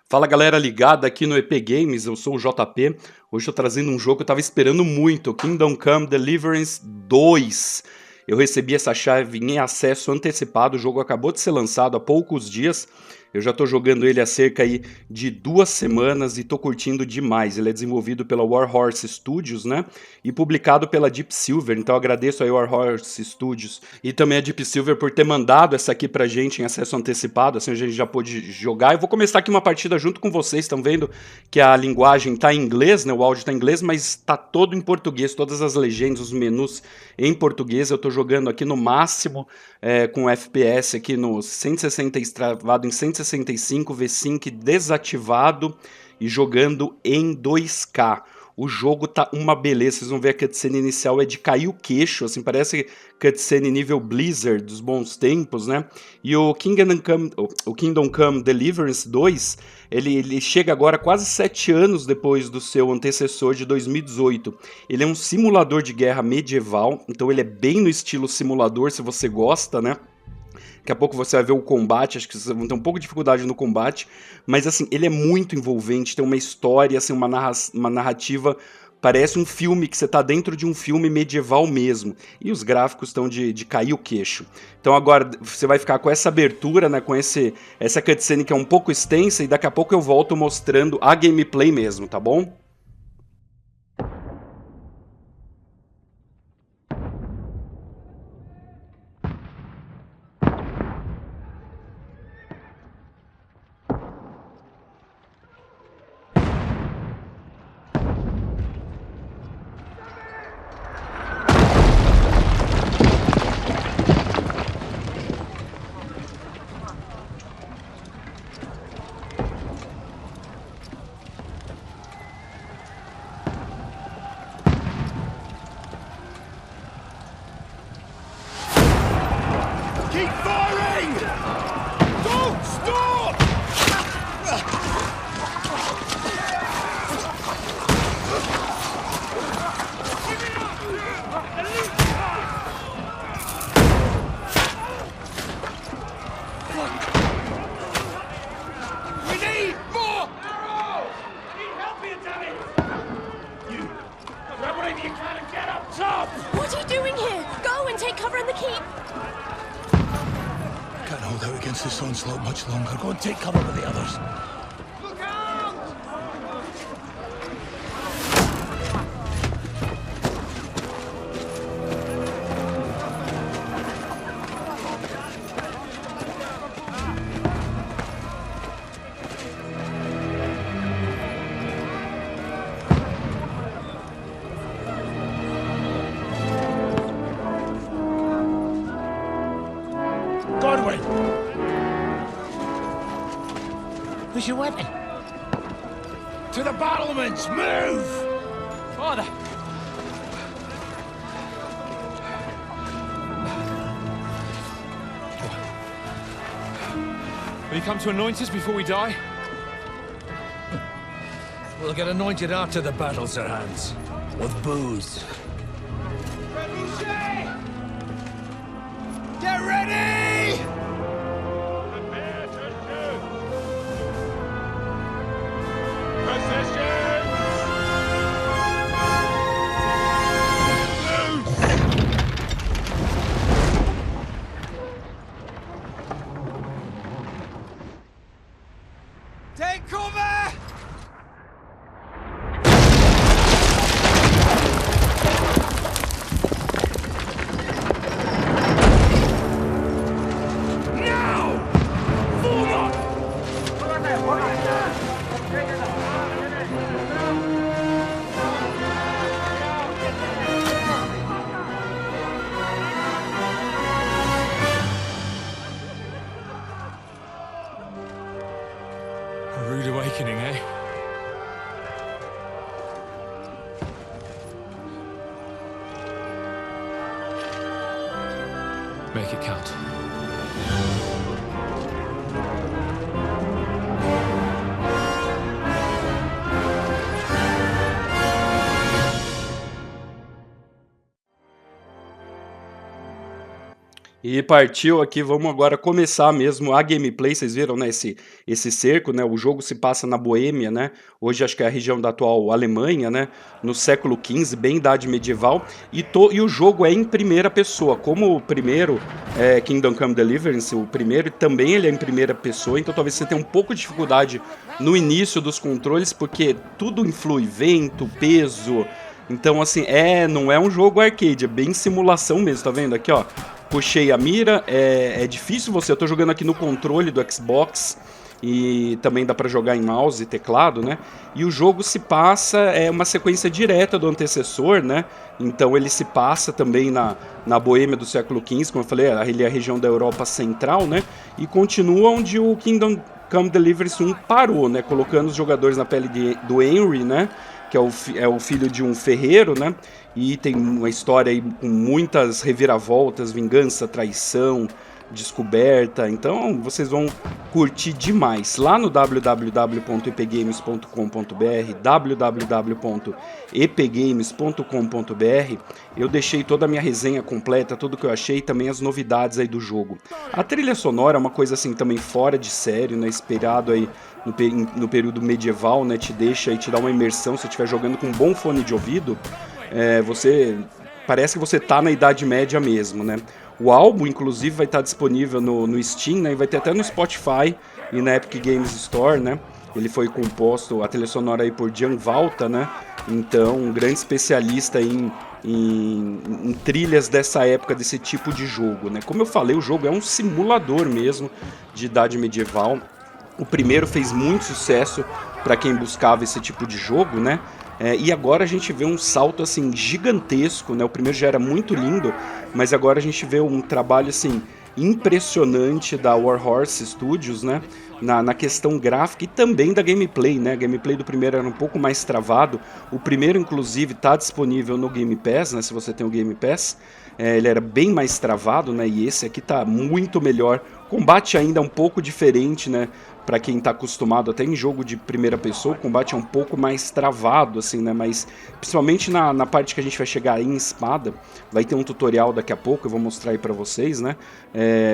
Fala galera ligada aqui no epgames, eu sou o JP. Hoje estou trazendo um jogo que eu estava esperando muito, Kingdom Come Deliverance 2. Eu recebi essa chave em acesso antecipado, o jogo acabou de ser lançado há poucos dias. Eu já estou jogando ele há cerca aí de 2 semanas e estou curtindo demais. Ele é desenvolvido pela Warhorse Studios, né? E publicado pela Deep Silver. Então eu agradeço a Warhorse Studios e também a Deep Silver por ter mandado essa aqui pra gente em acesso antecipado, assim a gente já pôde jogar. Eu vou começar aqui uma partida junto com vocês, estão vendo que a linguagem tá em inglês, né? O áudio tá em inglês, mas tá todo em português, todas as legendas, os menus em português. Eu tô jogando aqui no máximo com FPS aqui no 160 travado em 165, V5 desativado e jogando em 2K. O jogo tá uma beleza, vocês vão ver a cutscene inicial é de cair o queixo, assim, parece cutscene nível Blizzard dos bons tempos, né? E o Kingdom Come Deliverance 2, ele chega agora quase 7 anos depois do seu antecessor de 2018. Ele é um simulador de guerra medieval, então ele é bem no estilo simulador, se você gosta, né? Daqui a pouco você vai ver o combate, acho que vocês vão ter um pouco de dificuldade no combate, mas assim, ele é muito envolvente, tem uma história, assim, uma narrativa, parece um filme, que você tá dentro de um filme medieval mesmo, e os gráficos estão de cair o queixo. Então agora você vai ficar com essa abertura, né, com essa cutscene que é um pouco extensa, e daqui a pouco eu volto mostrando a gameplay mesmo, tá bom? Keep firing! Don't stop! We need more arrows! I need help here, damn it! You grab whatever you can and get up top! What are you doing here? Go and take cover in the keep. Can't hold out against this onslaught much longer. Go and take cover with the others. Look out! Godwin! Where's your weapon? To the battlements! Move! Father! Will you come to anoint us before we die? We'll get anointed after the battles are hands. With booze. Trebuchet! Get ready! Prepare to shoot! Positions! Loose! Take cover! A rude awakening, eh? Make it count. E partiu aqui, vamos agora começar mesmo a gameplay, vocês viram, né, esse cerco, né, o jogo se passa na Boêmia, né, hoje acho que é a região da atual Alemanha, né, no século XV, bem idade medieval, e o jogo é em primeira pessoa, como o primeiro Kingdom Come Deliverance, o primeiro, também ele é em primeira pessoa, então talvez você tenha um pouco de dificuldade no início dos controles, porque tudo influi, vento, peso, então assim, não é um jogo arcade, é bem simulação mesmo, tá vendo aqui, ó? Puxei a mira, é difícil eu tô jogando aqui no controle do Xbox e também dá pra jogar em mouse e teclado, né? E o jogo se passa, é uma sequência direta do antecessor, né? Então ele se passa também na Boêmia do século XV, como eu falei, ele é a região da Europa Central, né? E continua onde o Kingdom Come Deliverance 1 parou, né? Colocando os jogadores na pele do Henry, né? Que é o filho de um ferreiro, né? E tem uma história aí com muitas reviravoltas, vingança, traição, descoberta. Então vocês vão curtir demais. Lá no www.epgames.com.br, www.epgames.com.br, eu deixei toda a minha resenha completa, tudo que eu achei, também as novidades aí do jogo. A trilha sonora é uma coisa assim também fora de sério, né? Inspirado aí no período medieval, né? Te deixa aí, te dá uma imersão. Se você estiver jogando com um bom fone de ouvido, parece que você tá na Idade Média mesmo, né? O álbum, inclusive, vai estar disponível no Steam, né? E vai ter até no Spotify e na Epic Games Store, né? Ele foi composto, a trilha sonora aí por Gian Valta, né? Então, um grande especialista em trilhas dessa época, desse tipo de jogo, né? Como eu falei, o jogo é um simulador mesmo de Idade Medieval. O primeiro fez muito sucesso para quem buscava esse tipo de jogo, né? E agora a gente vê um salto assim gigantesco, né? O primeiro já era muito lindo, mas agora a gente vê um trabalho assim impressionante da Warhorse Studios, né? Na questão gráfica e também da gameplay, né? A gameplay do primeiro era um pouco mais travado. O primeiro, inclusive, está disponível no Game Pass, né? Se você tem o Game Pass, ele era bem mais travado, né? E esse aqui tá muito melhor. Combate ainda é um pouco diferente, né? Para quem tá acostumado até em jogo de primeira pessoa, o combate é um pouco mais travado, assim, né? Mas principalmente na parte que a gente vai chegar em espada, vai ter um tutorial daqui a pouco, eu vou mostrar aí para vocês, né?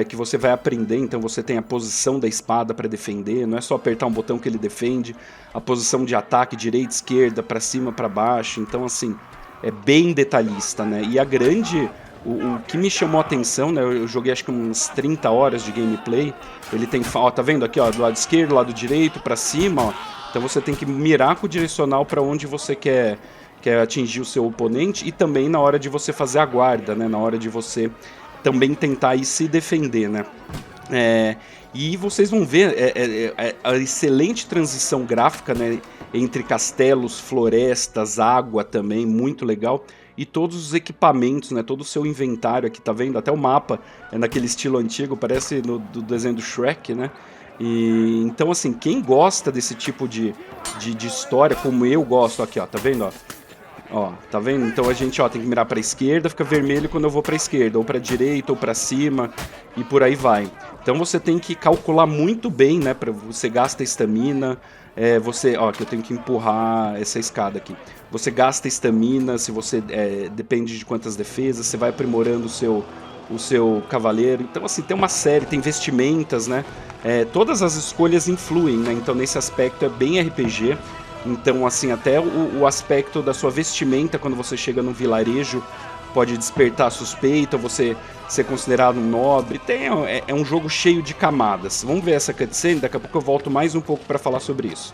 Que você vai aprender, então você tem a posição da espada para defender, não é só apertar um botão que ele defende, a posição de ataque, direita, esquerda, para cima, para baixo, então assim, é bem detalhista, né? E o que me chamou a atenção, né, eu joguei acho que umas 30 horas de gameplay, ele tem, ó, tá vendo aqui, ó, do lado esquerdo, do lado direito, pra cima, ó, então você tem que mirar com o direcional pra onde você quer atingir o seu oponente e também na hora de você fazer a guarda, né, na hora de você também tentar aí se defender, né. E vocês vão ver a excelente transição gráfica, né, entre castelos, florestas, água também, muito legal. E todos os equipamentos, né, todo o seu inventário aqui, tá vendo? Até o mapa é naquele estilo antigo, parece do desenho do Shrek, né? E, então, assim, quem gosta desse tipo de história, como eu gosto, aqui, ó, tá vendo? Ó, tá vendo? Então a gente, ó, tem que mirar pra esquerda, fica vermelho quando eu vou pra esquerda, ou pra direita, ou pra cima, e por aí vai. Então você tem que calcular muito bem, né, você gasta estamina, ó, que eu tenho que empurrar essa escada aqui. Você gasta estamina, se você depende de quantas defesas, você vai aprimorando o seu cavaleiro. Então, assim, tem uma série, tem vestimentas, né? Todas as escolhas influem, né? Então, nesse aspecto é bem RPG. Então, assim, até o aspecto da sua vestimenta, quando você chega num vilarejo, pode despertar suspeita, você ser considerado um nobre. É um jogo cheio de camadas. Vamos ver essa cutscene, daqui a pouco eu volto mais um pouco para falar sobre isso.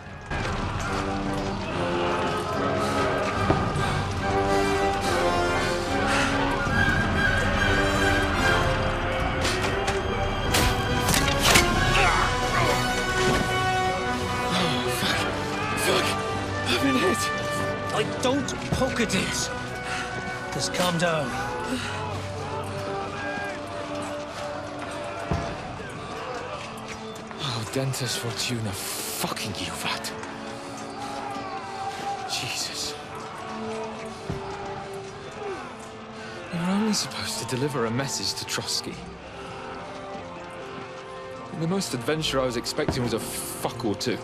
Don't poke at it. Just calm down. Oh, Dentes Fortuna, fucking you, Vat. Jesus. You're only supposed to deliver a message to Trotsky. And the most adventure I was expecting was a fuck or two.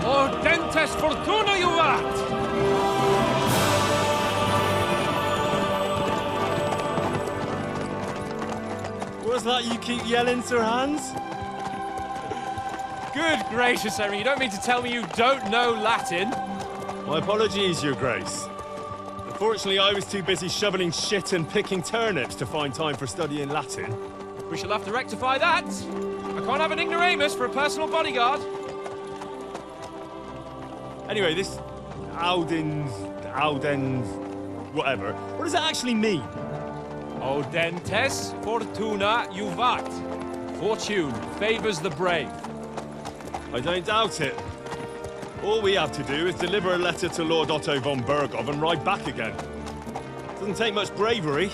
Ordentes fortuna juvat! What's that you keep yelling, Sir Hans? Good gracious, Henry, you don't mean to tell me you don't know Latin? My apologies, Your Grace. Unfortunately, I was too busy shoveling shit and picking turnips to find time for studying Latin. We shall have to rectify that. I can't have an ignoramus for a personal bodyguard. Anyway, this Audens, whatever. What does that actually mean? Audentes fortuna juvat. Fortune favors the brave. I don't doubt it. All we have to do is deliver a letter to Lord Otto von Bergov and ride back again. Doesn't take much bravery.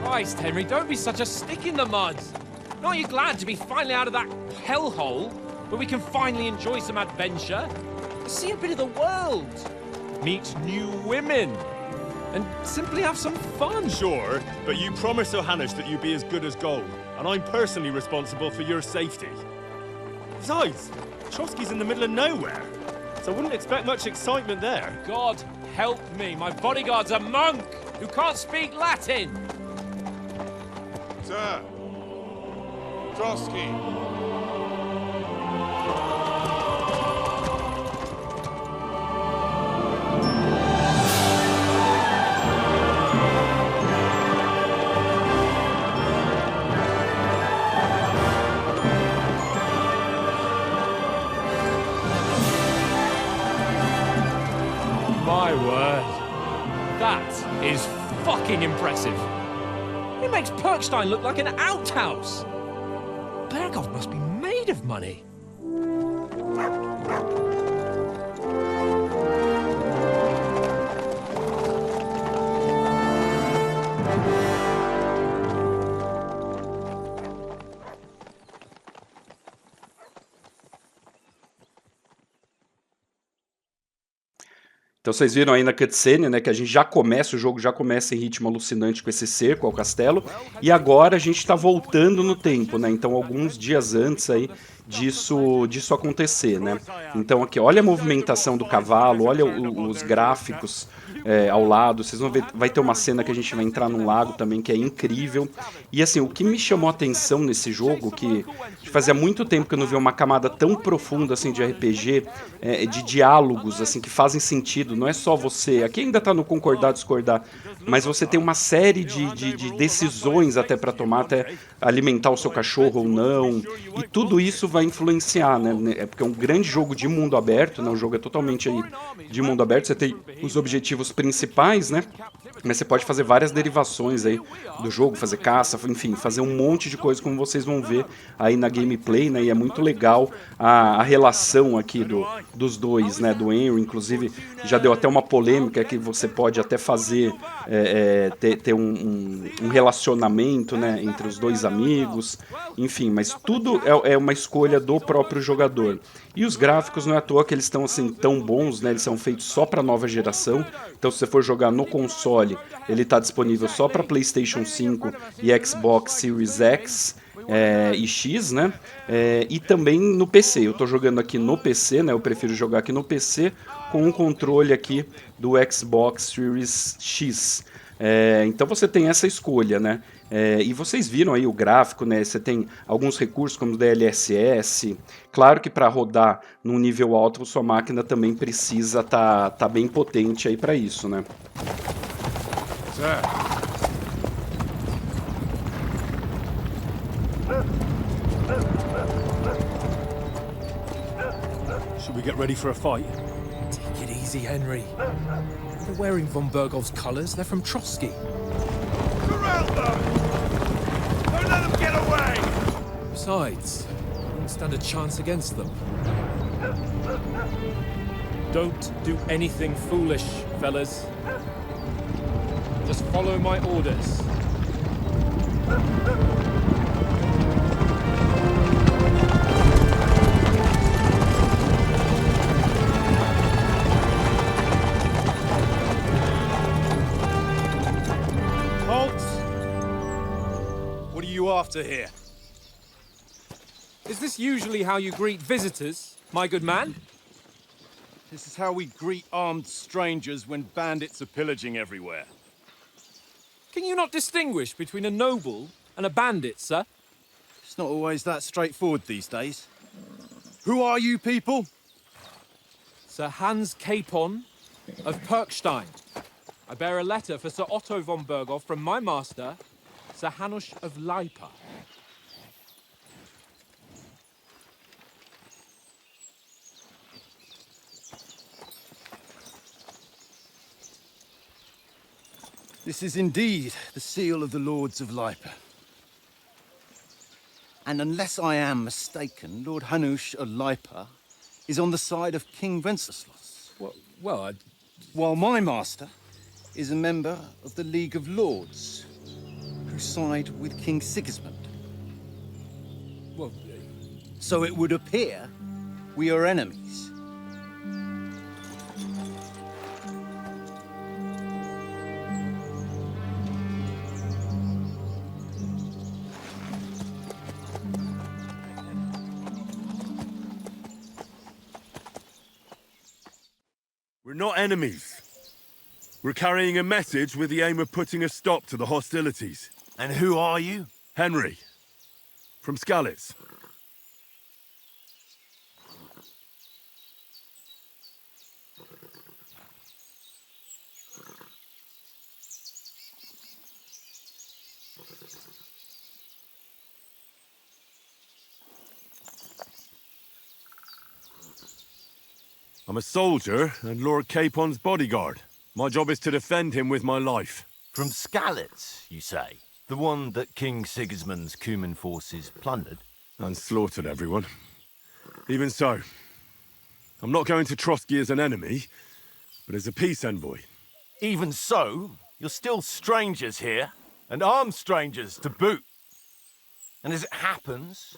Christ, Henry, don't be such a stick in the mud. Aren't you glad to be finally out of that hellhole where we can finally enjoy some adventure? See a bit of the world, meet new women, and simply have some fun. Sure, but you promised Johannes that you'd be as good as gold, and I'm personally responsible for your safety. Besides, Trotsky's in the middle of nowhere, so I wouldn't expect much excitement there. God help me, my bodyguard's a monk who can't speak Latin. Sir! Trotsky! My word. That is fucking impressive. It makes Perkstein look like an outhouse. Bergov must be made of money. Então vocês viram aí na cutscene, né, que a gente já começa, o jogo já começa em ritmo alucinante com esse cerco ao castelo, e agora a gente tá voltando no tempo, né, então alguns dias antes aí disso acontecer, né. Então aqui, olha a movimentação do cavalo, olha os gráficos ao lado, vocês vão ver, vai ter uma cena que a gente vai entrar num lago também que é incrível, e assim, o que me chamou a atenção nesse jogo, que fazia muito tempo que eu não via uma camada tão profunda assim de RPG, de diálogos assim que fazem sentido, não é só você, aqui ainda tá no concordar, discordar, mas você tem uma série de decisões até para tomar, até alimentar o seu cachorro ou não, e tudo isso vai influenciar, né, porque é um grande jogo de mundo aberto, né, o jogo é totalmente aí de mundo aberto, você tem os objetivos principais, né, mas você pode fazer várias derivações aí do jogo, fazer caça, enfim, fazer um monte de coisa, como vocês vão ver aí na gameplay, né, e é muito legal a relação aqui dos dois, né, do Henry, inclusive já deu até uma polêmica que você pode até fazer, ter um relacionamento, né, entre os dois amigos, enfim, mas tudo é uma escolha do próprio jogador. E os gráficos não é à toa que eles estão assim tão bons, né? Eles são feitos só para nova geração. Então se você for jogar no console, ele está disponível só para PlayStation 5 e Xbox Series X e X, né? E também no PC. Eu estou jogando aqui no PC, né? Eu prefiro jogar aqui no PC com um controle aqui do Xbox Series X. Então você tem essa escolha, né? E vocês viram aí o gráfico, né? Você tem alguns recursos como o DLSS. Claro que para rodar num nível alto, sua máquina também precisa tá bem potente aí para isso, né? Sir! Should we get ready for a fight? Take it easy, Henry. They're wearing von Bergov's colours. They're from Trotsky. Surround them! Don't let them get away! Besides, I don't stand a chance against them. Don't do anything foolish, fellas. Just follow my orders. Halt! What are you after here? Is this usually how you greet visitors, my good man? This is how we greet armed strangers when bandits are pillaging everywhere. Can you not distinguish between a noble and a bandit, sir? It's not always that straightforward these days. Who are you people? Sir Hans Capon of Perkstein. I bear a letter for Sir Otto von Berghoff from my master, Sir Hanush of Leipa. This is indeed the seal of the Lords of Leipa. And unless I am mistaken, Lord Hanush of Leipa is on the side of King Wenceslas. Well, While my master is a member of the League of Lords, who side with King Sigismund. well, So it would appear we are enemies. We're not enemies. We're carrying a message with the aim of putting a stop to the hostilities. And who are you? Henry, from Skalitz. I'm a soldier and Lord Capon's bodyguard. My job is to defend him with my life. From Skalitz, you say? The one that King Sigismund's Cuman forces plundered? And slaughtered everyone. Even so, I'm not going to Trotsky as an enemy, but as a peace envoy. Even so, you're still strangers here, and armed strangers to boot. And as it happens,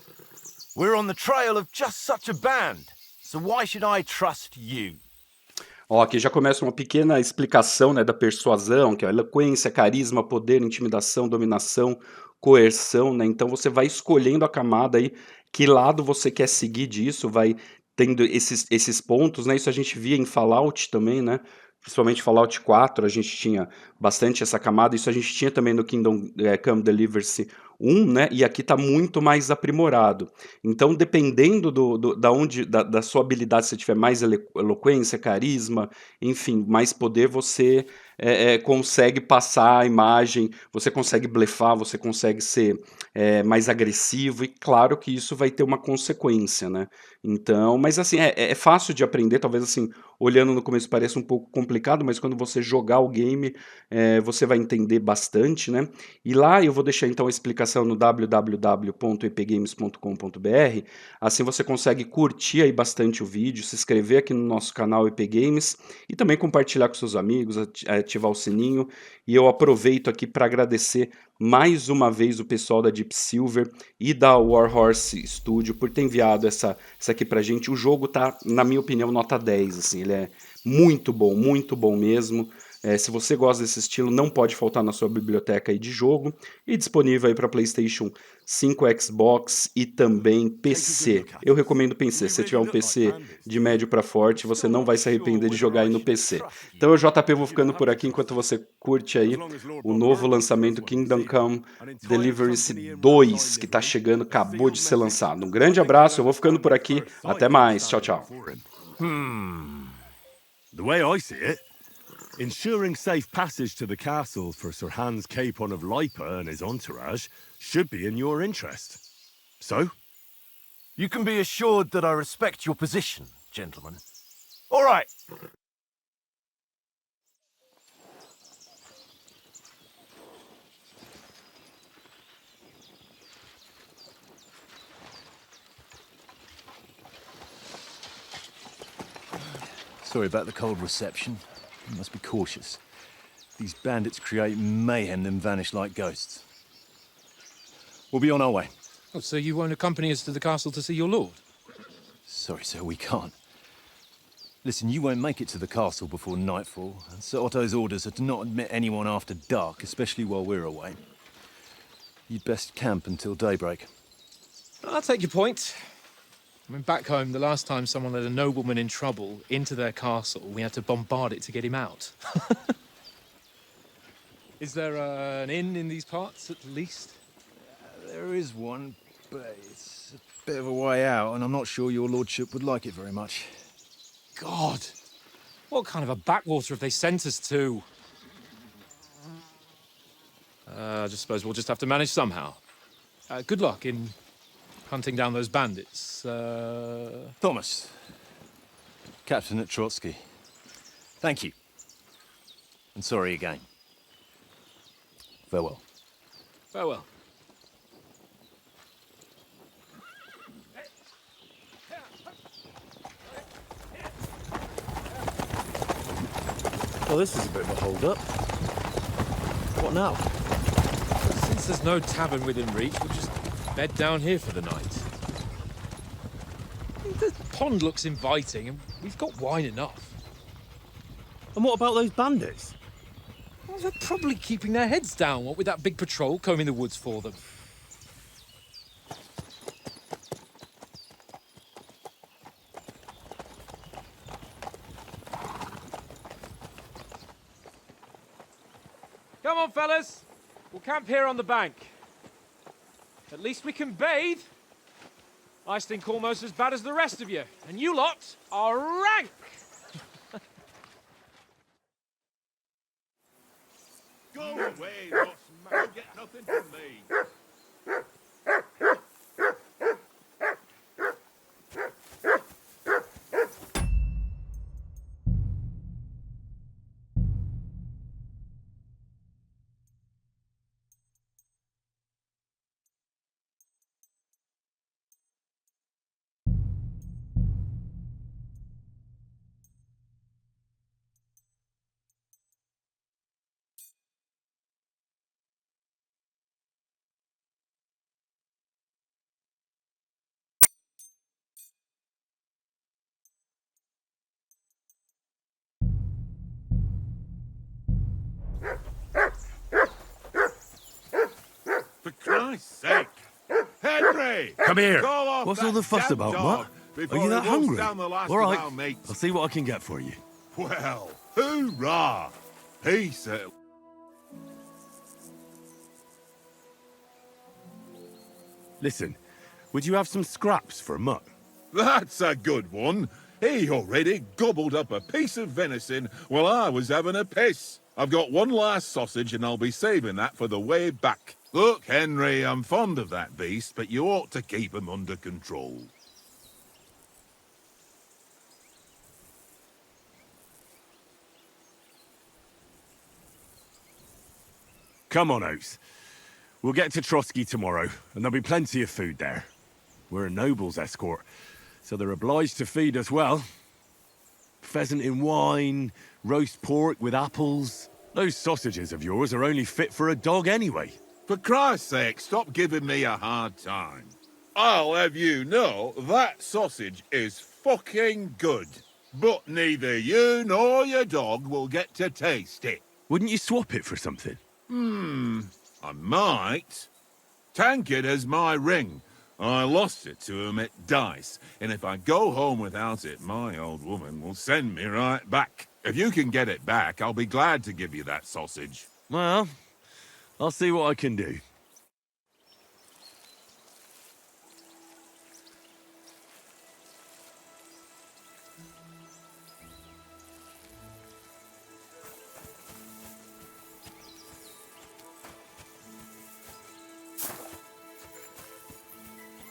we're on the trail of just such a band. So why should I trust you? Ó, aqui já começa uma pequena explicação, né, da persuasão, que é eloquência, carisma, poder, intimidação, dominação, coerção, né? Então você vai escolhendo a camada aí, que lado você quer seguir disso, vai tendo esses pontos, né? Isso a gente via em Fallout também, né? Principalmente Fallout 4, a gente tinha bastante essa camada, isso a gente tinha também no Kingdom Come Deliverance 1, né? E aqui tá muito mais aprimorado. Então, dependendo da sua habilidade, se você tiver mais eloquência, carisma, enfim, mais poder, você consegue passar a imagem, você consegue blefar, você consegue ser mais agressivo, e claro que isso vai ter uma consequência, né? Então, mas assim, é fácil de aprender, talvez assim, olhando no começo pareça um pouco complicado, mas quando você jogar o game, você vai entender bastante, né? E lá eu vou deixar então a explicação no www.epgames.com.br, assim você consegue curtir aí bastante o vídeo, se inscrever aqui no nosso canal Epgames e também compartilhar com seus amigos, ativar o sininho. E eu aproveito aqui para agradecer mais uma vez o pessoal da Deep Silver e da Warhorse Studio por ter enviado essa aqui pra gente. O jogo tá, na minha opinião, nota 10, assim, ele é muito bom mesmo. Se você gosta desse estilo, não pode faltar na sua biblioteca aí de jogo, e disponível aí para PlayStation 5, Xbox e também PC. Eu recomendo PC, se você tiver um PC de médio para forte, você não vai se arrepender de jogar aí no PC. Então eu, JP, vou ficando por aqui enquanto você curte aí o novo lançamento Kingdom Come Deliverance 2, que tá chegando, acabou de ser lançado. Um grande abraço, eu vou ficando por aqui, até mais, tchau, tchau. The way I see it, ensuring safe passage to the castle for Sir Hans Capon of Leipa and his entourage should be in your interest. So? You can be assured that I respect your position, gentlemen. All right. Sorry about the cold reception. You must be cautious. These bandits create mayhem, then vanish like ghosts. We'll be on our way. Oh, so you won't accompany us to the castle to see your lord? Sorry, sir, we can't. Listen, you won't make it to the castle before nightfall, and Sir Otto's orders are to not admit anyone after dark, especially while we're away. You'd best camp until daybreak. I'll take your point. I mean, back home, the last time someone led a nobleman in trouble into their castle, we had to bombard it to get him out. Is there an inn in these parts, at least? There is one, but it's a bit of a way out, and I'm not sure your lordship would like it very much. God! What kind of a backwater have they sent us to? I just suppose we'll just have to manage somehow. Good luck in hunting down those bandits. Thomas, Captain at Trotsky. Thank you. And sorry again. Farewell. Farewell. Well, this is a bit of a hold-up. What now? Since there's no tavern within reach, we'll just bed down here for the night. The pond looks inviting, and we've got wine enough. And what about those bandits? Well, they're probably keeping their heads down, what with that big patrol combing the woods for them. Come on, fellas. We'll camp here on the bank. At least we can bathe. I stink almost as bad as the rest of you, and you lot are rank! Go away, Rossman. You'll get nothing from me. For Christ's sake! Henry! Come here. Call off What's that all the fuss damn about, dog Mutt? before Are you he that wolfs hungry? down the last All right, of our mates. I'll see what I can get for you. Well, hoorah! He certainly... Listen, would you have some scraps for Mutt? That's a good one. He already gobbled up a piece of venison while I was having a piss. I've got one last sausage and I'll be saving that for the way back. Look, Henry, I'm fond of that beast, but you ought to keep him under control. Come on, Oates. We'll get to Trotsky tomorrow, and there'll be plenty of food there. We're a noble's escort, so they're obliged to feed us well. Pheasant in wine, roast pork with apples. Those sausages of yours are only fit for a dog anyway. For Christ's sake, stop giving me a hard time. I'll have you know that sausage is fucking good. But neither you nor your dog will get to taste it. Wouldn't you swap it for something? I might. Tankard has my ring. I lost it to him at dice, and if I go home without it, my old woman will send me right back. If you can get it back, I'll be glad to give you that sausage. Well, I'll see what I can do.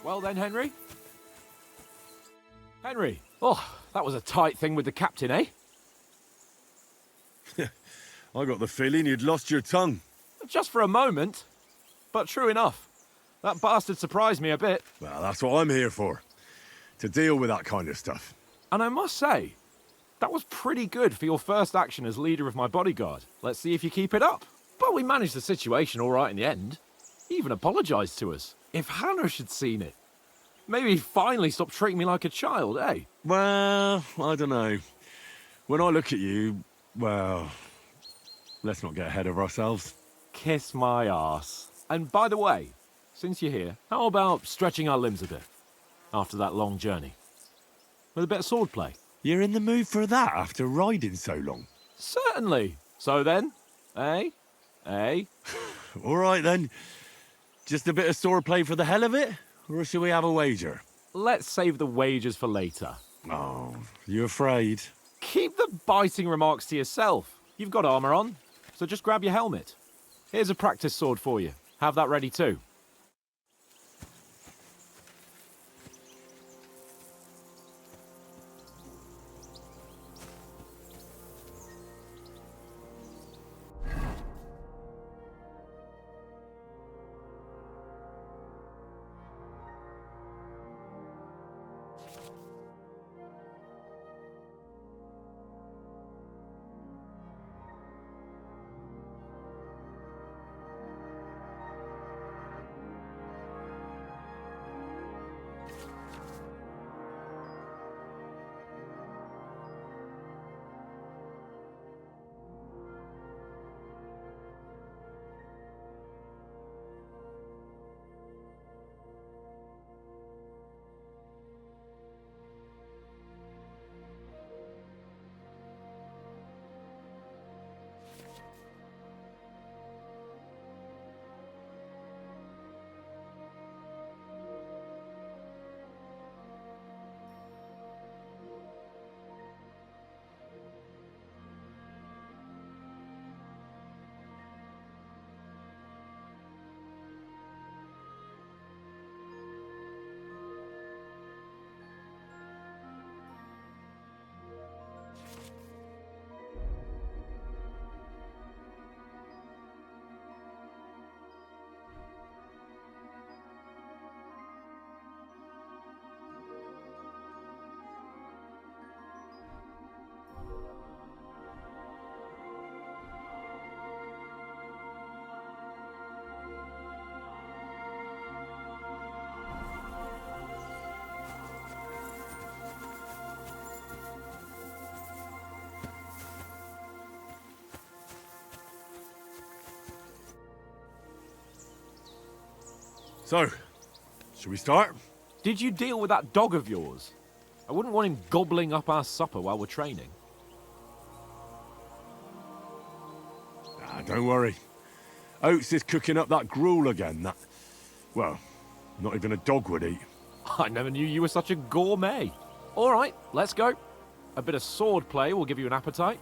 Well then, Henry? Henry! Oh, that was a tight thing with the captain, eh? I got the feeling you'd lost your tongue. Just for a moment. But true enough. That bastard surprised me a bit. Well, that's what I'm here for. To deal with that kind of stuff. And I must say, That was pretty good for your first action as leader of my bodyguard. Let's see if you keep it up. But we managed the situation all right in the end. He even apologized to us. If Hanush had seen it, maybe he'd finally stop treating me like a child, eh? Well, I don't know. When I look at you, well, let's not get ahead of ourselves. Kiss my arse. And by the way, since you're here, how about stretching our limbs a bit after that long journey? With a bit of swordplay. You're in the mood for that after riding so long? Certainly. So then, eh? Eh? All right then. Just a bit of swordplay for the hell of it? Or shall we have a wager? Let's save the wagers for later. Oh, you afraid? Keep the biting remarks to yourself. You've got armor on, so just grab your helmet. Here's a practice sword for you. Have that ready too. So, should we start? Did you deal with that dog of yours? I wouldn't want him gobbling up our supper while we're training. Ah, don't worry. Oates is cooking up that gruel again, that... Well, not even a dog would eat. I never knew you were such a gourmet. All right, let's go. A bit of sword play will give you an appetite.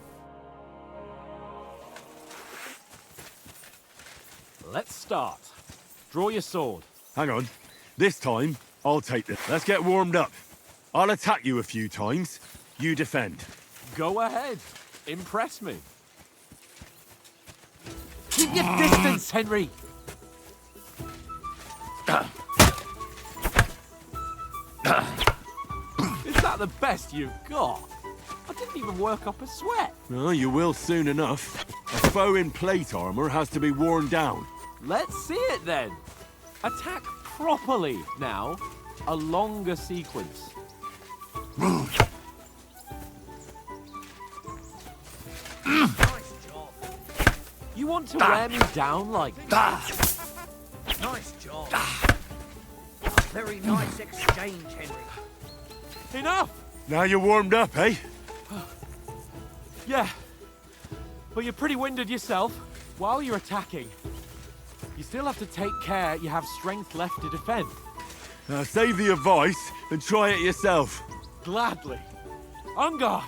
Let's start. Draw your sword. Hang on. This time, I'll take this. Let's get warmed up. I'll attack you a few times. You defend. Go ahead. Impress me. Keep your distance, Henry. Is that the best you've got? I didn't even work up a sweat. Oh, you will soon enough. A foe in plate armor has to be worn down. Let's see it then. Attack properly now. A longer sequence. You want to wear me down like that? Nice job. Very nice exchange, Henry. Enough! Now you're warmed up, eh? Yeah. But you're pretty winded yourself. While you're attacking, you still have to take care you have strength left to defend. Now save the advice and try it yourself. Gladly. On guard.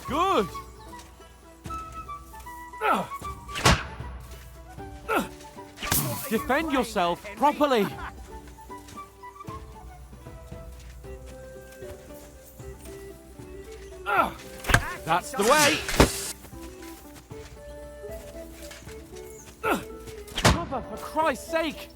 Good. Defend yourself properly. That's the way. Mother, for Christ's sake.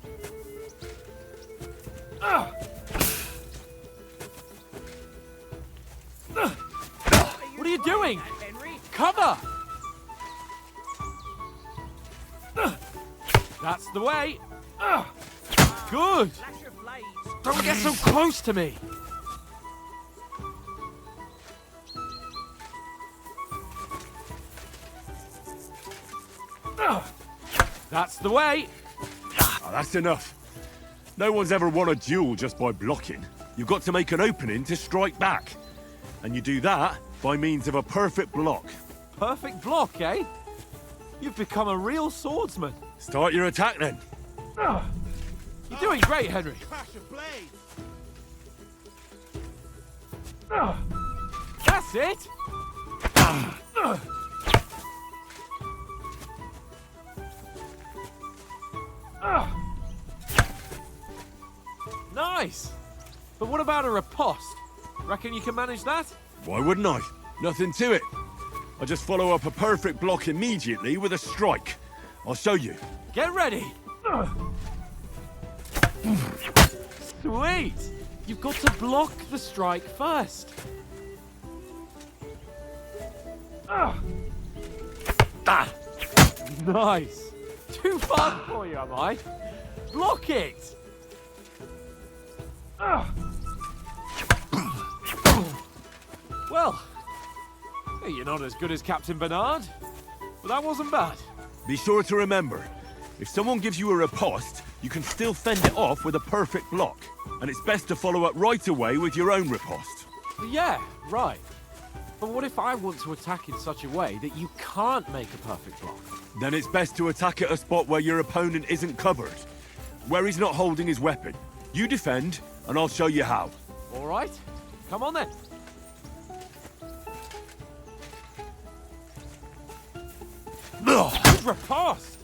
What are you doing? Henry. Cover! That's the way. Good. Flash your blades. Don't get so close to me. That's the way. Ah, that's enough. No one's ever won a duel just by blocking. You've got to make an opening to strike back. And you do that by means of a perfect block. Perfect block, eh? You've become a real swordsman. Start your attack then. You're doing great, Henry. That's it. Nice. But what about a riposte? Reckon you can manage that? Why wouldn't I? Nothing to it. I just follow up a perfect block immediately with a strike. I'll show you. Get ready. Sweet. You've got to block the strike first. Nice. Too fast for you, am I? Block it. Well, you're not as good as Captain Bernard, but that wasn't bad. Be sure to remember, if someone gives you a riposte, you can still fend it off with a perfect block. And it's best to follow up right away with your own riposte. Yeah, right. But what if I want to attack in such a way that you can't make a perfect block? Then it's best to attack at a spot where your opponent isn't covered, where he's not holding his weapon. You defend, and I'll show you how. All right, come on then. Good riposte.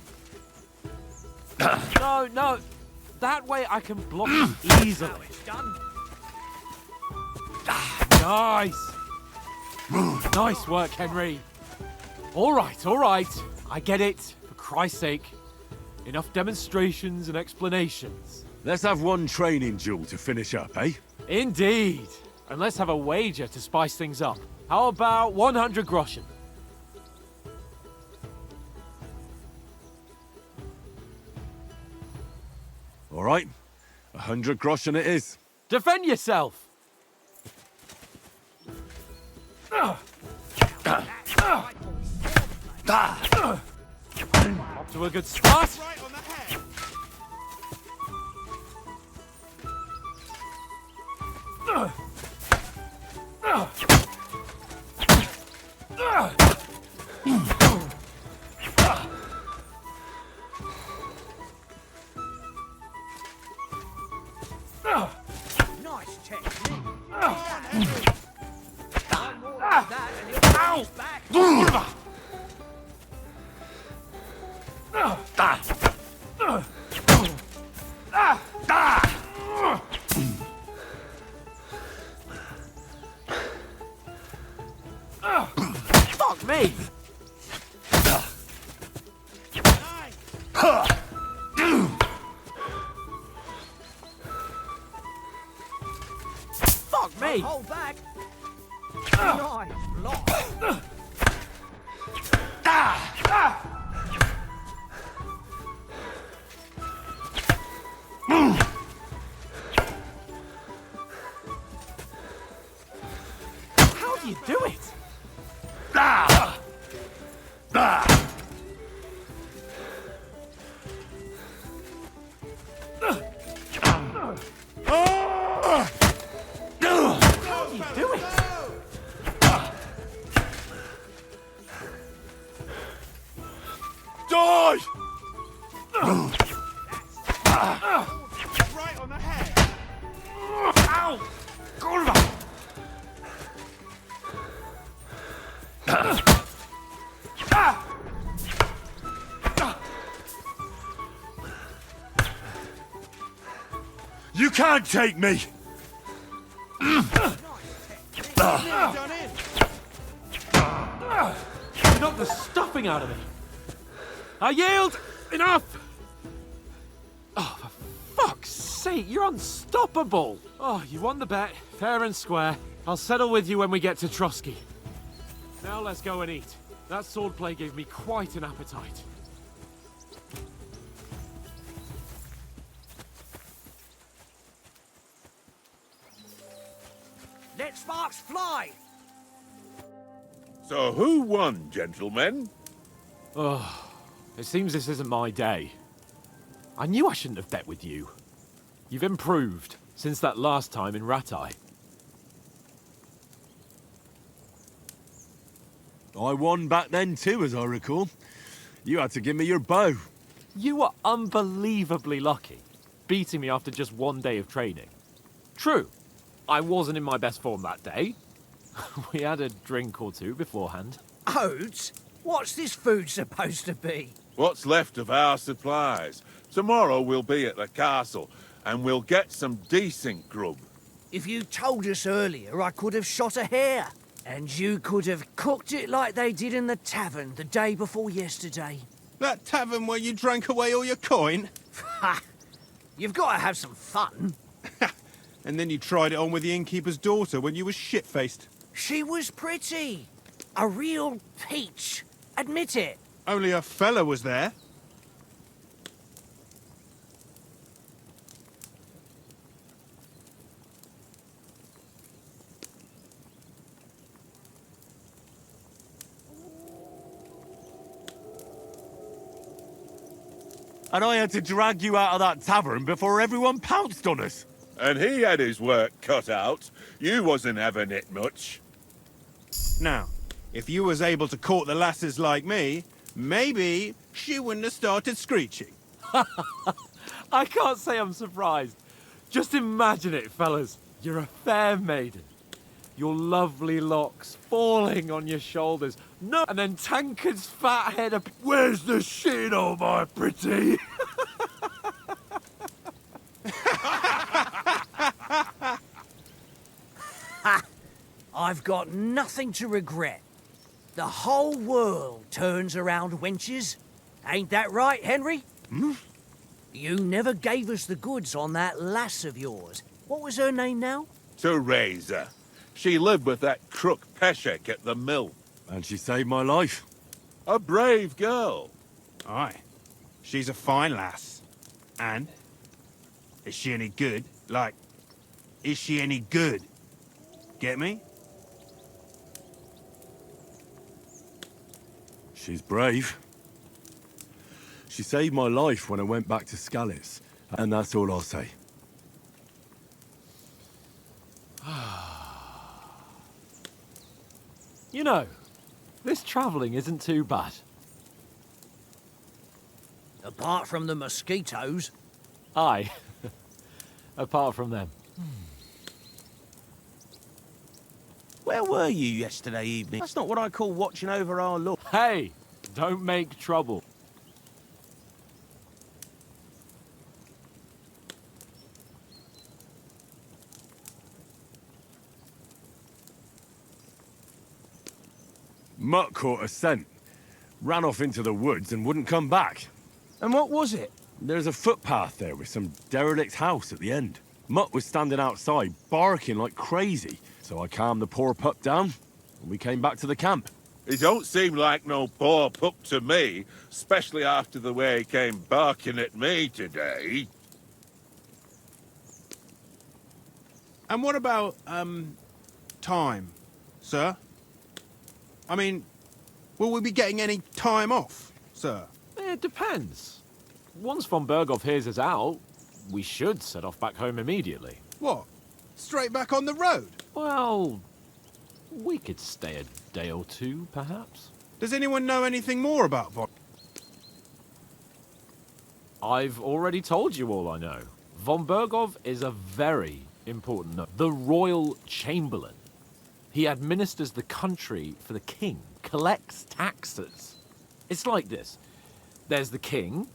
No, that way I can block it easily. Done. Nice. Nice work, Henry. All right. I get it. For Christ's sake. Enough demonstrations and explanations. Let's have one training duel to finish up, eh? Indeed. And let's have a wager to spice things up. How about 100 groschen? All right. 100 groschen it is. Defend yourself. Up to a good start. Nice technique. One more like that and he'll bounce back. Fuck me. Fuck me. Hold back. Nice block. How do you do it? How do you do it? Die! Right on the head. Ow! Kurwa! You can't take me! Done in. You knocked the stuffing out of me. I yield! Enough! Oh, for fuck's sake, you're unstoppable! Oh, you won the bet, fair and square. I'll settle with you when we get to Trotsky. Now let's go and eat. That swordplay gave me quite an appetite. Let sparks fly! So who won, gentlemen? Oh, it seems this isn't my day. I knew I shouldn't have bet with you. You've improved since that last time in Ratai. I won back then too, as I recall. You had to give me your bow. You were unbelievably lucky, beating me after just one day of training. True, I wasn't in my best form that day. We had a drink or two beforehand. Oats? What's this food supposed to be? What's left of our supplies. Tomorrow we'll be at the castle, and we'll get some decent grub. If you told us earlier, I could have shot a hare. And you could have cooked it like they did in the tavern the day before yesterday. That tavern where you drank away all your coin? Ha! You've got to have some fun. And then you tried it on with the innkeeper's daughter when you were shit-faced. She was pretty. A real peach. Admit it. Only a fella was there. And I had to drag you out of that tavern before everyone pounced on us. And he had his work cut out. You wasn't having it much. Now, if you was able to court the lasses like me, maybe she wouldn't have started screeching. I can't say I'm surprised. Just imagine it, fellas. You're a fair maiden. Your lovely locks falling on your shoulders. No, and then Tankard's fat head up. Where's the shit, oh my pretty? I've got nothing to regret. The whole world turns around wenches. Ain't that right, Henry? Hmm? You never gave us the goods on that lass of yours. What was her name now? Teresa. She lived with that crook Peshek at the mill. And she saved my life. A brave girl. Aye. She's a fine lass. And? Is she any good? Like, is she any good? Get me? She's brave. She saved my life when I went back to Skalitz. And that's all I'll say. You know, this travelling isn't too bad. Apart from the mosquitoes. Aye. Apart from them. Where were you yesterday evening? That's not what I call watching over our Lord. Hey, don't make trouble. Mutt caught a scent, ran off into the woods and wouldn't come back. And what was it? There's a footpath there with some derelict house at the end. Mutt was standing outside, barking like crazy. So I calmed the poor pup down, and we came back to the camp. He don't seem like no poor pup to me, especially after the way he came barking at me today. And what about, time, sir? I mean, will we be getting any time off, sir? It depends. Once von Berghoff hears us out, we should set off back home immediately. What? Straight back on the road? Well, we could stay a day or two, perhaps. Does anyone know anything more about Von? I've already told you all I know. Von Berghoff is a very important note. The Royal Chamberlain. He administers the country for the king, collects taxes. It's like this. There's the king,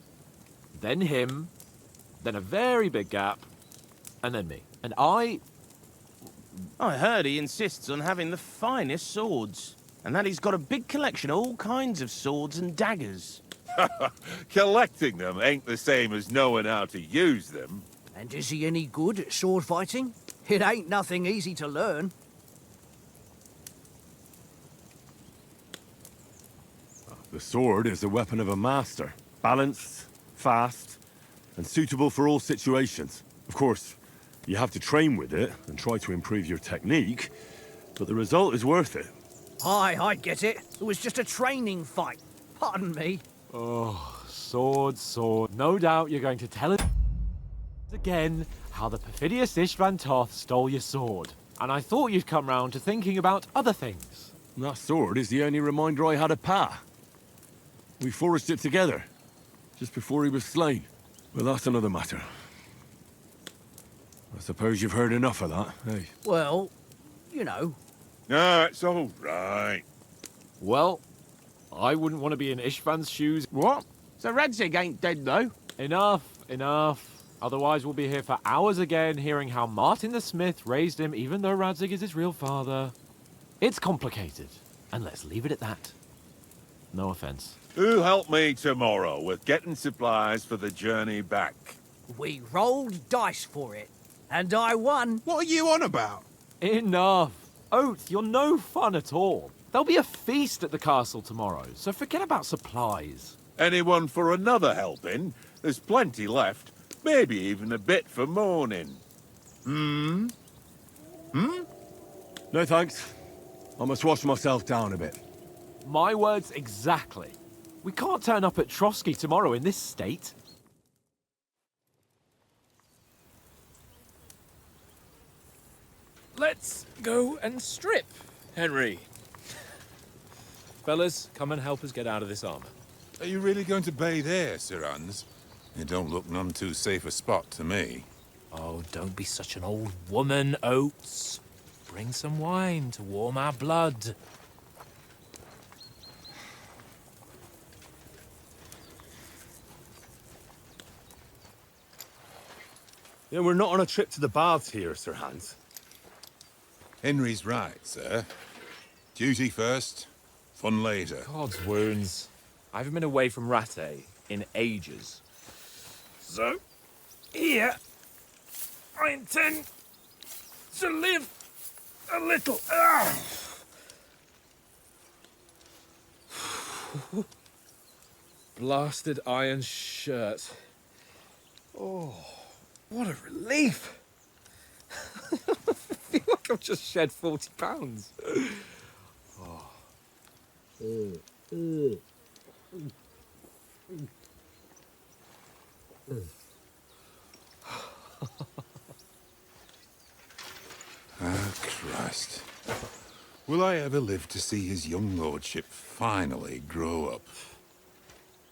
then him, then a very big gap, and then me. And I heard he insists on having the finest swords. And that he's got a big collection of all kinds of swords and daggers. Collecting them ain't the same as knowing how to use them. And is he any good at sword fighting? It ain't nothing easy to learn. The sword is the weapon of a master. Balanced, fast, and suitable for all situations. Of course, you have to train with it and try to improve your technique, but the result is worth it. Aye, I get it. It was just a training fight. Pardon me. Oh, sword, sword. No doubt you're going to tell us again how the perfidious Istvan Toth stole your sword. And I thought you'd come round to thinking about other things. That sword is the only reminder I had of Pa. We forged it together, just before he was slain. But that's another matter. I suppose you've heard enough of that, eh? Well, you know. No, it's all right. Well, I wouldn't want to be in Istvan's shoes. What? So Radzig ain't dead, though? Enough, enough. Otherwise we'll be here for hours again, hearing how Martin the Smith raised him, even though Radzig is his real father. It's complicated, and let's leave it at that. No offense. Who'll help me tomorrow with getting supplies for the journey back? We rolled dice for it, and I won. What are you on about? Enough. Oath, you're no fun at all. There'll be a feast at the castle tomorrow, so forget about supplies. Anyone for another helping? There's plenty left. Maybe even a bit for morning. No thanks. I must wash myself down a bit. My words exactly. We can't turn up at Trotsky tomorrow in this state. Let's go and strip, Henry. Fellas, come and help us get out of this armor. Are you really going to bathe here, Sir Hans? It don't look none too safe a spot to me. Oh, don't be such an old woman, Oates. Bring some wine to warm our blood. Yeah, we're not on a trip to the baths here, Sir Hans. Henry's right, sir. Duty first, fun later. God's wounds. I haven't been away from Rattay in ages. So, here, I intend to live a little. Blasted iron shirt. Oh, what a relief. I feel like I've just shed 40 pounds. Christ. Will I ever live to see his young lordship finally grow up?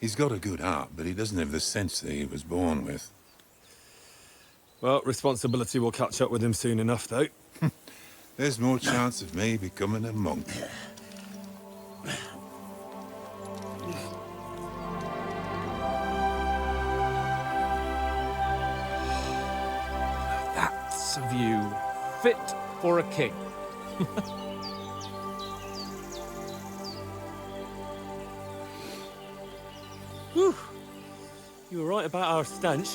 He's got a good heart, but he doesn't have the sense that he was born with. Well, responsibility will catch up with him soon enough, though. There's more chance of me becoming a monk. That's a view fit for a king. Whew. You were right about our stench.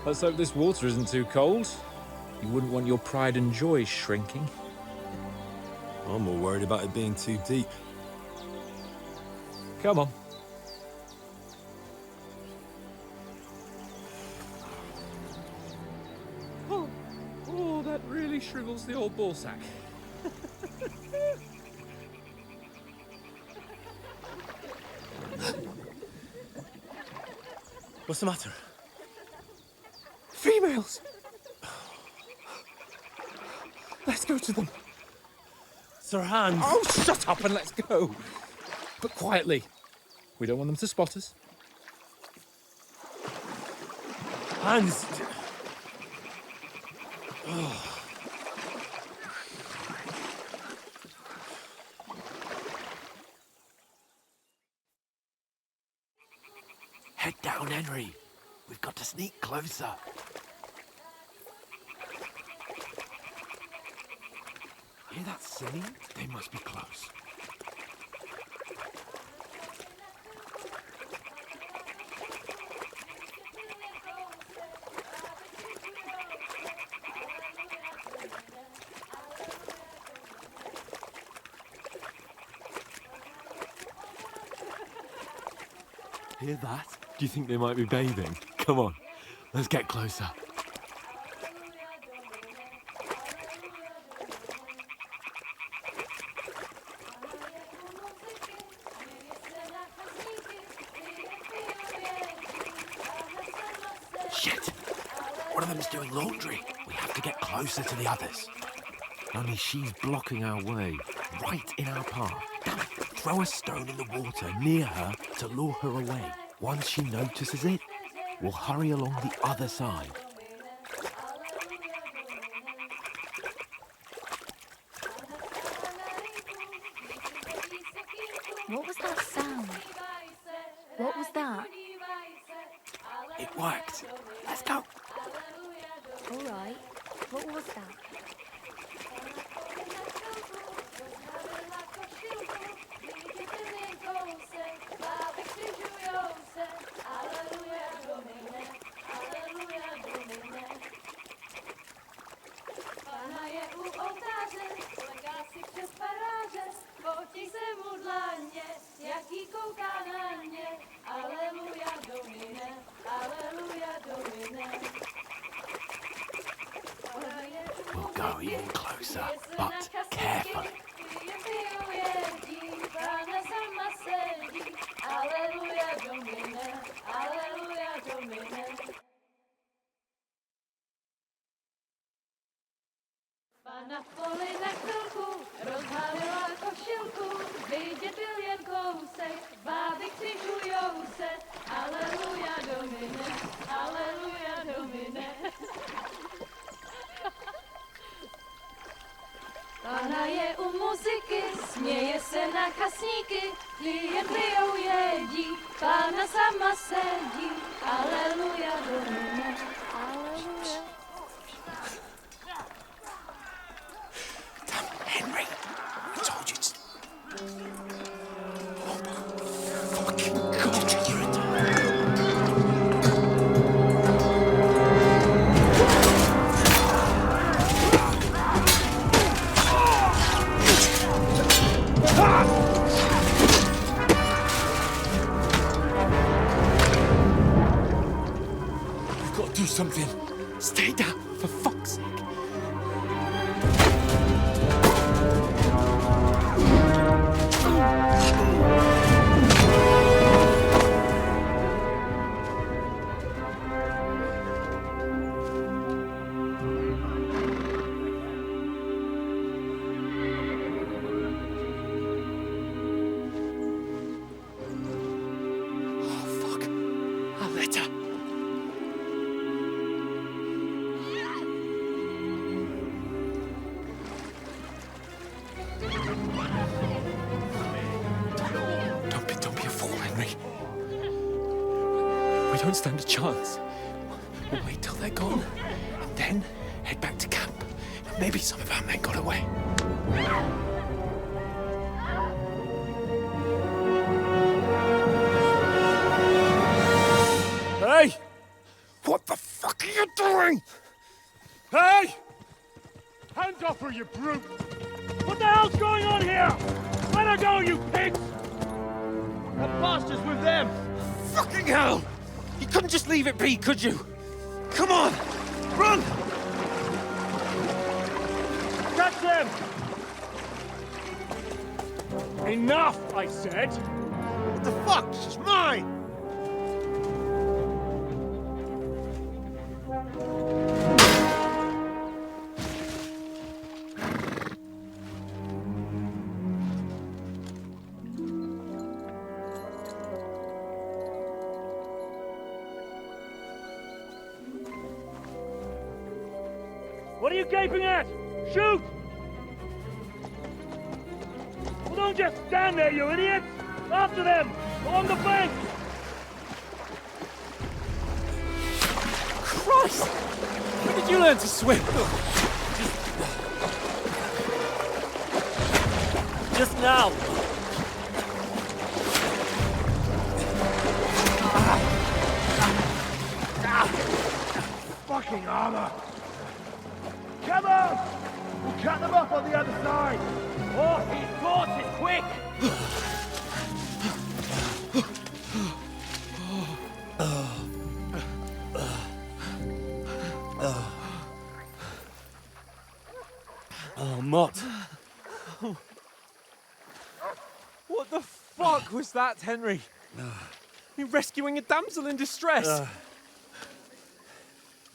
Let's hope this water isn't too cold. You wouldn't want your pride and joy shrinking. I'm more worried about it being too deep. Come on. Oh, that really shrivels the old ball sack. What's the matter? Females! Let's go to them. Sir Hans! Oh, shut up and let's go. But quietly. We don't want them to spot us. Hans! Head down, Henry. We've got to sneak closer. Hear that singing? They must be close. Hear that? Do you think they might be bathing? Come on, let's get closer. Shit! One of them's doing laundry. We have to get closer to the others. Only she's blocking our way, right in our path. Damn it. Throw a stone in the water near her to lure her away. Once she notices it, we'll hurry along the other side. What was that sound? What was that? It worked. Let's go. All right. What was that? We'll go even closer, but carefully. Na poli na chvilku rozhalila košilku, vidět byl jen kousek, báby křižujou se, aleluja Domine, aleluja Domine. Pána je u muziky, směje se na chasníky, klient pijou jedí, Pána sama sedí, aleluja Domine, aleluja. Henry, I told you to... Oh, fucking God, you're a... We've got to do something. Stay down, for fuck's sake. Don't stand a chance. We'll wait till they're gone, and then head back to camp. Maybe some of our men got away. Hey! What the fuck are you doing? Hey! Hands off her, you brute! What the hell's going on here? Let her go, you pigs! The bastards with them! Fucking hell! You couldn't just leave it be, could you? Come on! Run! Catch them! Enough, I said! What the fuck? She's mine! What are you gaping at? Shoot! Well, don't just stand there, you idiots! After them! Along the bank! Christ! When did you learn to swim? Just now! Fucking armor! Come on! We'll cut them off on the other side! Oh, he thought it quick! Oh, Mott. What the fuck was that, Henry? You rescuing a damsel in distress?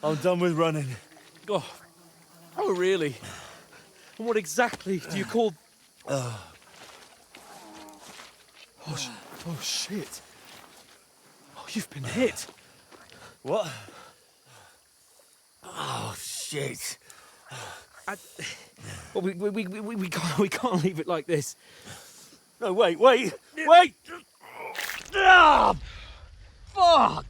I'm done with running. Oh, really? And what exactly do you call... Oh, shit. Oh, you've been hit. What? Oh, shit. Well, we can't leave it like this. No, wait! Ah! Fuck!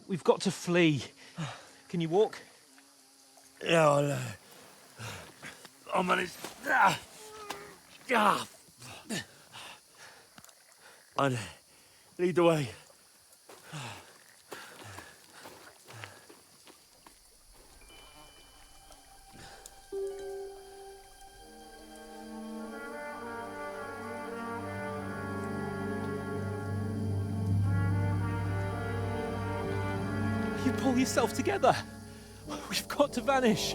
We've got to flee. Can you walk? Yeah, I'll manage. I'd lead the way. You pull yourself together. We've got to vanish.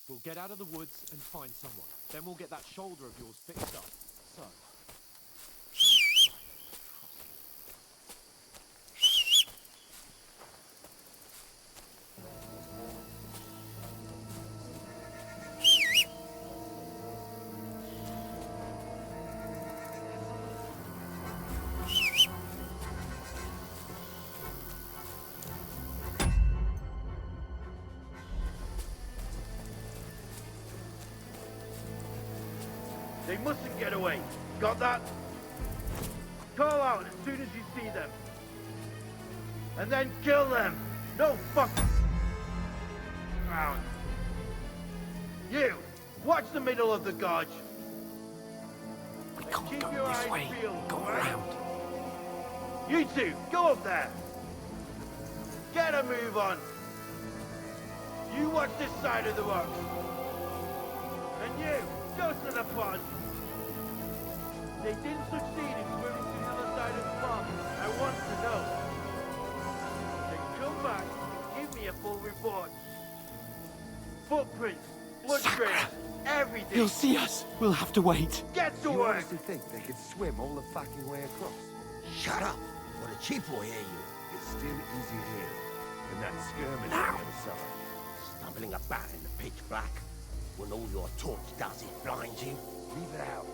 We'll get out of the woods and find someone. Then we'll get that shoulder of yours fixed up. So... They mustn't get away. Got that? Call out as soon as you see them. And then kill them. No fucking around. You, watch the middle of the gorge. We can't keep go your this eyes way. peeled, Go right? around. You two, go up there. Get a move on. You watch this side of the rocks. And you, go to the pond. They didn't succeed in swimming to the other side of the pond. I want to know. Then come back and give me a full report. Footprints, blood trails, everything. He'll see us. We'll have to wait. Get to You work. honestly think they could swim all the fucking way across? Shut up! Or the chief will hear you. It's still easy here. And that skirmish on the other side. Stumbling about in the pitch black. When all your torch does is blind you. Leave it out.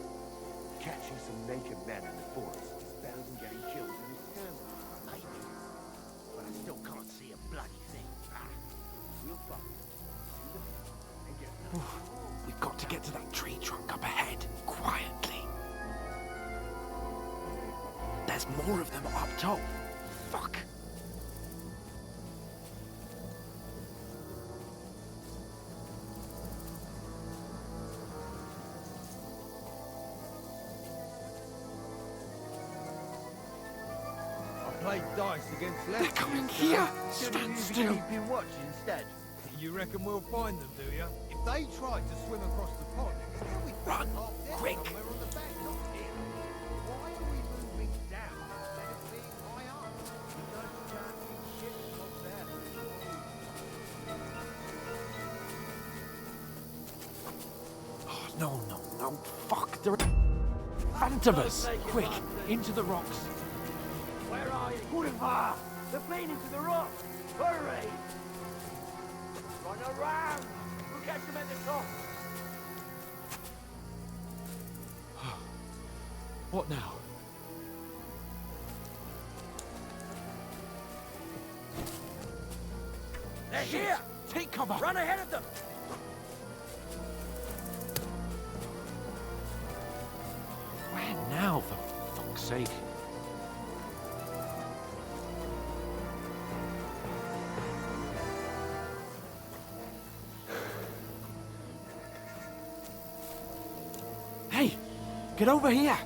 Catching some naked men in the forest is better than getting killed in a skirmish. Maybe. But I still can't see a bloody thing. We'll fuck. And get We've got to get to that tree trunk up ahead, quietly. There's more of them up top. Fuck. Play dice against They're left. coming here. Shouldn't Stand you be still. keeping watch instead? You reckon we'll find them, do you? If they tried to swim across the pond, they'll be Run, half dead quick. somewhere on the bank, not here. Why are we moving down instead of being high up? Because you can't see shit from there. Oh, no. Fuck. They're in front of us. Quick, into the rocks. Where are you? Boulevard! They're playing into the rock! Hurry! Run around! We'll catch them at the top! What now? They're here! Take cover! Run ahead of them! Where now, for fuck's sake? Hey! Get over here!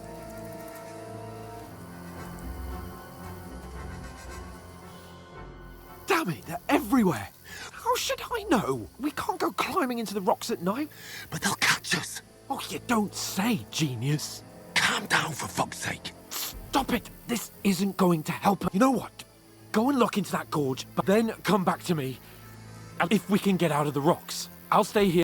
tell me, they're everywhere. How should I know? We can't go climbing into the rocks at night. But they'll catch us. Oh, you don't say, genius. Calm down, for fuck's sake. Stop it. This isn't going to help. You know what? Go and look into that gorge, but then come back to me. And if we can get out of the rocks, I'll stay here.